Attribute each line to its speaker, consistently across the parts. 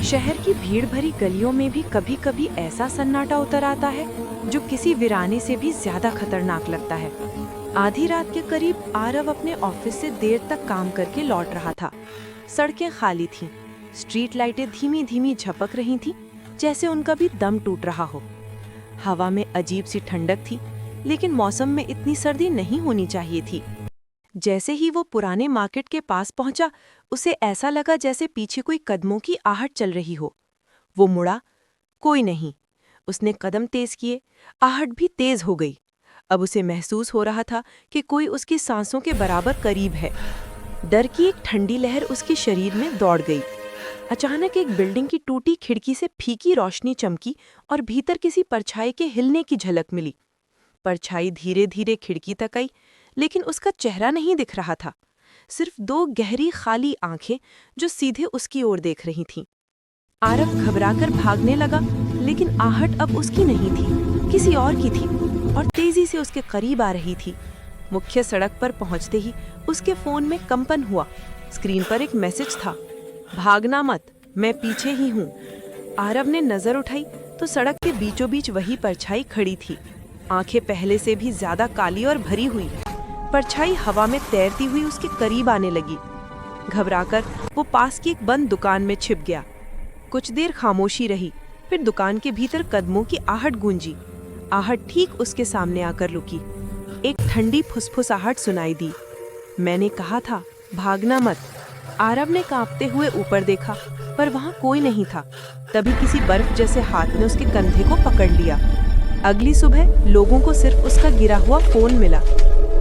Speaker 1: शहर की भीड़ भरी गलियों में भी कभी कभी ऐसा सन्नाटा उतर आता है जो किसी वीराने से भी ज्यादा खतरनाक लगता है। आधी रात के करीब आरव अपने ऑफिस से देर तक काम करके लौट रहा था। सड़कें खाली थीं, स्ट्रीट लाइटें धीमी धीमी झपक रही थीं, जैसे उनका भी दम टूट रहा हो। हवा में अजीब सी ठंडक थी, लेकिन मौसम में इतनी सर्दी नहीं होनी चाहिए थी। जैसे ही वो पुराने मार्केट के पास पहुंचा, उसे ऐसा लगा जैसे पीछे कोई कदमों की आहट चल रही हो। वो मुड़ा, कोई नहीं। उसने कदम तेज किए, आहट भी तेज हो गई। अब उसे महसूस हो रहा था कि कोई उसकी सांसों के बराबर करीब है। डर की एक ठंडी लहर उसके शरीर में दौड़ गई। अचानक एक बिल्डिंग की टूटी खिड़की से फीकी रोशनी चमकी और भीतर किसी परछाई के हिलने की झलक मिली। परछाई धीरे धीरे खिड़की तक आई, लेकिन उसका चेहरा नहीं दिख रहा था, सिर्फ दो गहरी खाली आंखें जो सीधे उसकी ओर देख रही थीं। आरव घबराकर भागने लगा, लेकिन आहट अब उसकी नहीं थी, किसी और की थी और तेजी से उसके करीब आ रही थी। मुख्य सड़क पर पहुंचते ही उसके फोन में कंपन हुआ। स्क्रीन पर एक मैसेज था, भागना मत, मैं पीछे ही हूँ। आरव ने नजर उठाई तो सड़क के बीचों बीच वही परछाई खड़ी थी, आंखें पहले से भी ज्यादा काली और भरी हुई। परछाई हवा में तैरती हुई उसके करीब आने लगी। घबराकर वो पास की एक बंद दुकान में छिप गया। कुछ देर खामोशी रही, फिर दुकान के भीतर कदमों की आहट गूंजी। आहट ठीक उसके सामने आकर रुकी। एक ठंडी फुसफुसाहट सुनाई दी। मैंने कहा था, भागना मत। आरव ने कांपते हुए ऊपर देखा, पर वहां कोई नहीं था। तभी किसी बर्फ जैसे हाथ ने उसके कंधे को पकड़ लिया। अगली सुबह लोगों को सिर्फ उसका गिरा हुआ फोन मिला,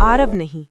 Speaker 1: आरव नहीं।